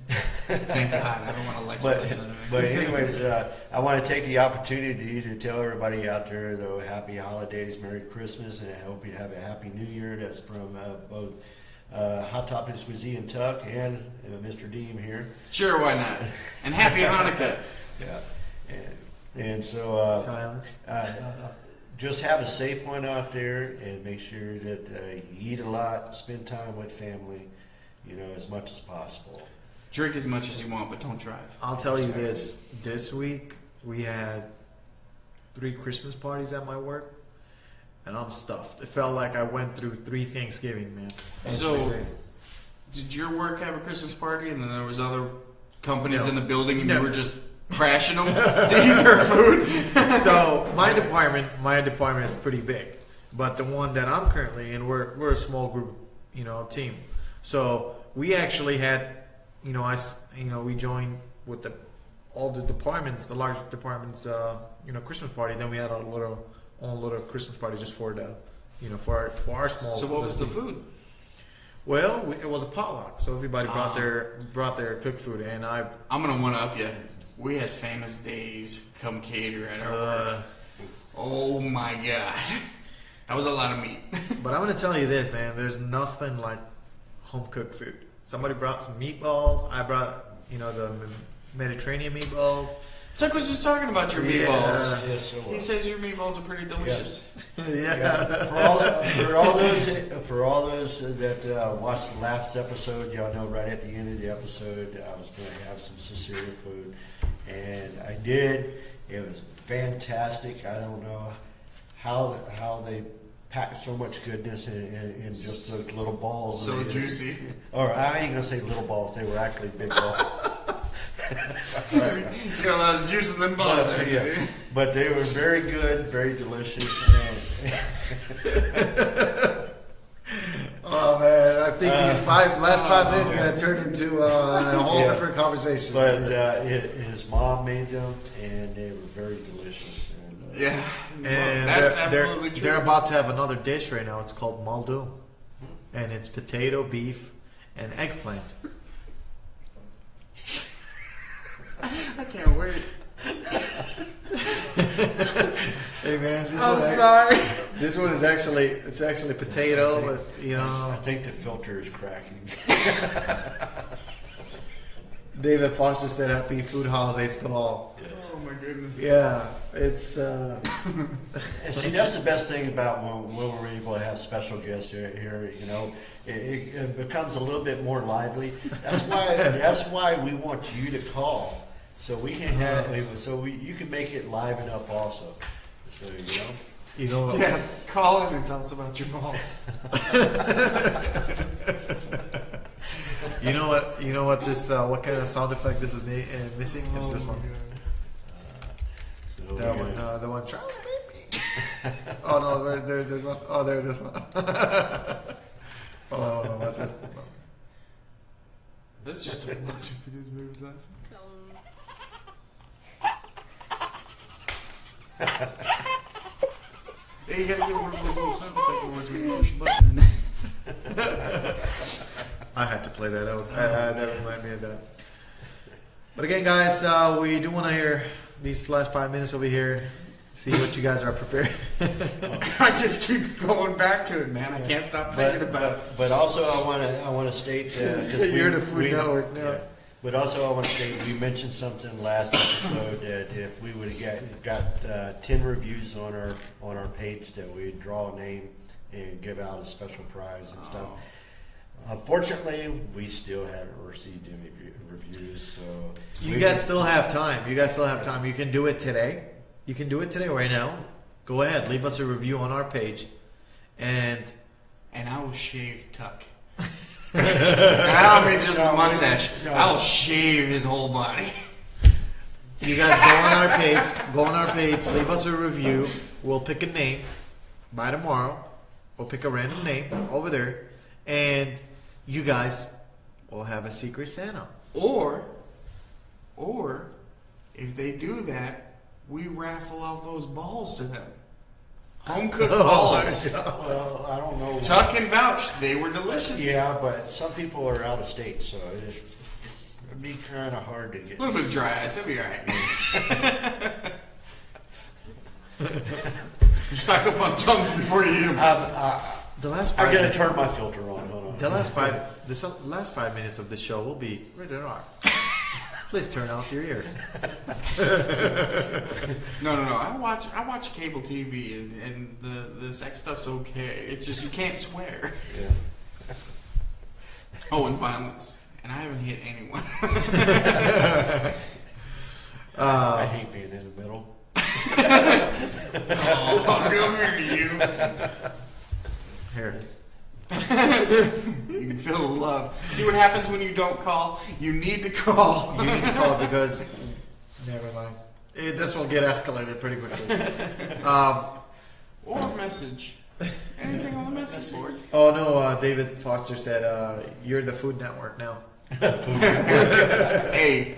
B: Thank God, I don't want Alexa listening to me.
C: But anyways, I want to take the opportunity to tell everybody out there, though, happy holidays, Merry Christmas, and I hope you have a happy New Year. That's from both Hot Topics with Z and Tuck and Mr. Deem here.
B: Sure, why not? And happy Hanukkah.
C: Yeah, and so
A: silence.
C: Just have a safe one out there, and make sure that you eat a lot, spend time with family, as much as possible.
B: Drink as much as you want, but don't drive.
A: I'll tell you this week we had 3 Christmas parties at my work, and I'm stuffed. It felt like I went through 3 Thanksgiving, man.
B: So, did your work have a Christmas party, and then there was other companies in the building, and you were just crashing them to eat their food?
A: So, my department is pretty big, but the one that I'm currently in, we're a small group, team. So, we actually had... we joined with all the departments, the large departments, Christmas party. Then we had our own little Christmas party just for the, for our small.
B: So what was the food?
A: Well, it was a potluck, so everybody brought their cooked food, and I'm
B: gonna one up you. We had Famous Dave's come cater at our work. Oh my God, that was a lot of meat.
A: But I'm gonna tell you this, man. There's nothing like home cooked food. Somebody brought some meatballs. I brought, the Mediterranean meatballs.
B: Tuck was just talking about your meatballs.
C: Yes,
B: he says your meatballs are pretty delicious.
A: Yeah.
C: For all those that watched the last episode, y'all know right at the end of the episode I was going to have some Sicilian food, and I did. It was fantastic. I don't know how they packed so much goodness in just those little balls.
B: So juicy.
C: Or I ain't gonna say little balls; they were actually big balls.
B: You got a lot of juice in them balls.
C: But they were very good, very delicious.
A: Oh man, I think these last 5 minutes are gonna turn into a whole different conversation.
C: But his mom made them, and they were very delicious.
B: Yeah,
A: and
B: that's absolutely true.
A: They're about to have another dish right now. It's called Maldo, and it's potato, beef, and eggplant.
B: I can't wait.
A: Hey man, this one is actually potato, but
C: I think the filter is cracking.
A: David Foster said happy food holidays to all.
C: Yes.
B: Oh my goodness.
A: Yeah, it's
C: And see, that's the best thing about when we're able to have special guests here. You know, it becomes a little bit more lively. That's why we want you to call, so we can you can make it liven up also. So
A: you know what?
B: Yeah, call in and tell us about your balls.
A: You know what? You know what? This what kind of sound effect this is missing? It's this one.
C: So
A: That one. The one. Oh no! There's one. Oh, there's this one. Oh no! Watch this.
B: That's just a bunch of because we was laughing. Yeah, you gotta get one of those little sound effect ones where you push a button.
A: I had to play that. That reminded me of that. But again, guys, we do want to hear these last 5 minutes over here. See what you guys are prepared.
B: I just keep going back to it, man. I can't stop thinking about it.
C: But also, I want to state 'cause
A: You're the Food Network now.
C: Yeah. But also, I want to state we mentioned something last episode that if we would have got 10 reviews on our page, that we'd draw a name and give out a special prize and stuff. Unfortunately, we still haven't received any reviews. So
A: You guys still have time. You can do it today. You can do it today right now. Go ahead, leave us a review on our page, and
B: I will shave Tuck. And I don't mean just a mustache. I will shave his whole body.
A: you guys go on our page, leave us a review. We'll pick a name by tomorrow. We'll pick a random name over there, and you guys will have a secret Santa.
B: Or if they do that, we raffle out those balls to them. Home cooked balls.
C: Well, I don't know.
B: Tuck and vouch, they were delicious.
C: Yeah, but some people are out of state, so it'd be kind of hard to get.
B: A little bit dry ice, it'll be alright. You stock up on Tums before you eat them.
A: The last
C: I
A: 5
C: gotta
A: minutes,
C: turn my filter on. Hold on.
A: the last 5 minutes of the show will be rated R. Please turn off your ears.
B: No. I watch cable TV and the sex stuff's okay. It's just you can't swear.
C: Yeah.
B: Oh, and violence. And I haven't hit anyone.
C: I hate being in the middle.
B: Oh, come here to you.
A: Here.
B: You can feel the love. See what happens when you don't call? You need to call.
A: You need to call because never mind. This will get escalated pretty quickly.
B: Or message. Anything on the message board?
A: Oh no, David Foster said you're the Food Network now.
B: Hey,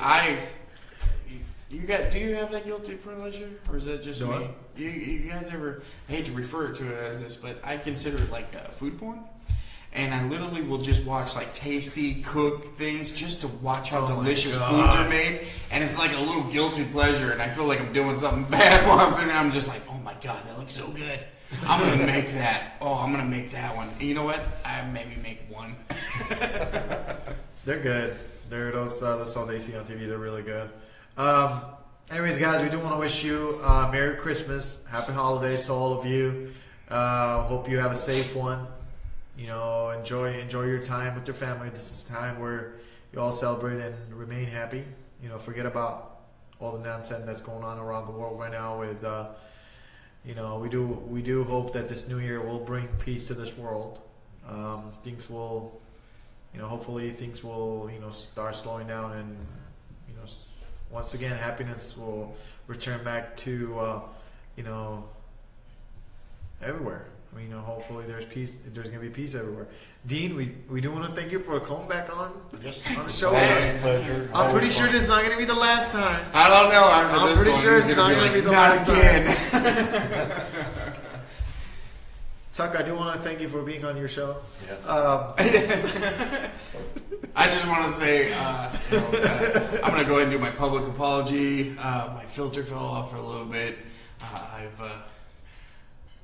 B: do you have that guilty pleasure, or is that just
A: Do
B: me?
A: I?
B: You guys ever? I hate to refer to it as this, but I consider it like food porn, and I literally will just watch like tasty cooked things just to watch how delicious foods are made, and it's like a little guilty pleasure, and I feel like I'm doing something bad while I'm sitting there. I'm just like, oh my god, that looks so good. I'm gonna make that. Oh, I'm gonna make that one. And you know what? I maybe make one.
A: They're good. They're those stuff they see on TV. They're really good. Anyways, guys, we do want to wish you Merry Christmas, Happy Holidays to all of you. Hope you have a safe one. You know, enjoy your time with your family. This is time where you all celebrate and remain happy. You know, forget about all the nonsense that's going on around the world right now. With you know, we do hope that this new year will bring peace to this world. Things will, you know, hopefully things will, you know, start slowing down, and you know, once again, happiness will return back to, you know, everywhere. I mean, you know, hopefully there's peace. There's gonna be peace everywhere. Dean, we do want to thank you for coming back on the show.
C: Pleasure.
A: I'm pretty sure this is not gonna be the last time.
B: I don't know. I'm
A: pretty sure it's not gonna be the last
B: time.
A: Tuck, I do want to thank you for being on your show.
C: Yeah.
B: I just want to say, I'm going to go ahead and do my public apology. My filter fell off for a little bit.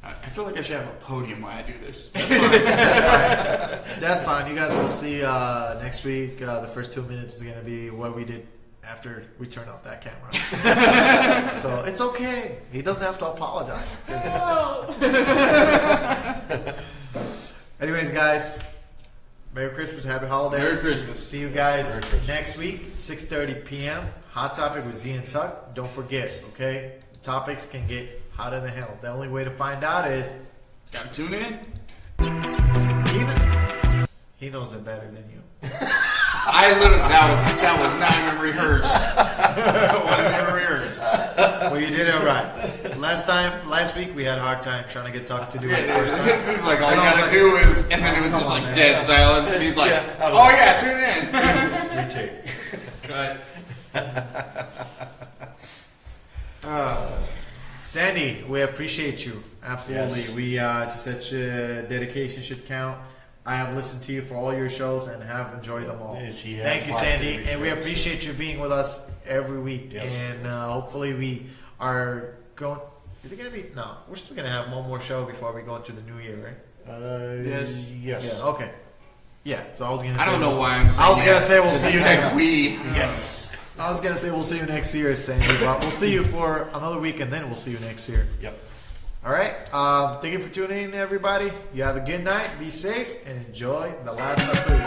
B: I feel like I should have a podium while I do this.
A: That's fine. You guys will see next week. The first 2 minutes is going to be what we did after we turned off that camera. So it's okay. He doesn't have to apologize. Anyways, guys, Merry Christmas, Happy Holidays.
B: Merry Christmas.
A: See you guys next week, 6:30 p.m. Hot Topic with Z and Tuck. Don't forget, okay? The topics can get hotter than hell. The only way to find out is...
B: Gotta tune in.
A: He knows it better than you.
B: I literally, that was not even rehearsed. It wasn't even rehearsed.
A: Well, you did it right. Last week we had a hard time trying to get Tuck to do it the first time.
B: It's just like, all you gotta do is, and then it was just like dead silence, and he's like, oh yeah, tune in.
C: Retake.
B: Cut.
A: Sandy, we appreciate you. Absolutely.
C: Yes.
A: She said dedication should count. I have listened to you for all your shows and have enjoyed them all.
C: Yeah, she has
A: Thank you,
C: watched
A: Sandy.
C: every
A: And we
C: show.
A: appreciate you being with us every week.
C: Yes.
A: And hopefully we are going... Is it going to be... No, we're still going to have one more show before we go into the new year, right?
C: Yes.
A: Yeah, okay. Yeah, so I was going to say...
B: I don't know why I'm saying
A: I was going to
B: yes,
A: say we'll
B: 'cause
A: see
B: it
A: you
B: said
A: next
B: we.
C: Yes.
A: I was going to say we'll see you next year, Sandy. But we'll see you for another week and then we'll see you next year.
C: Yep.
A: All right. Thank you for tuning in, everybody. You have a good night. Be safe and enjoy the lots of food.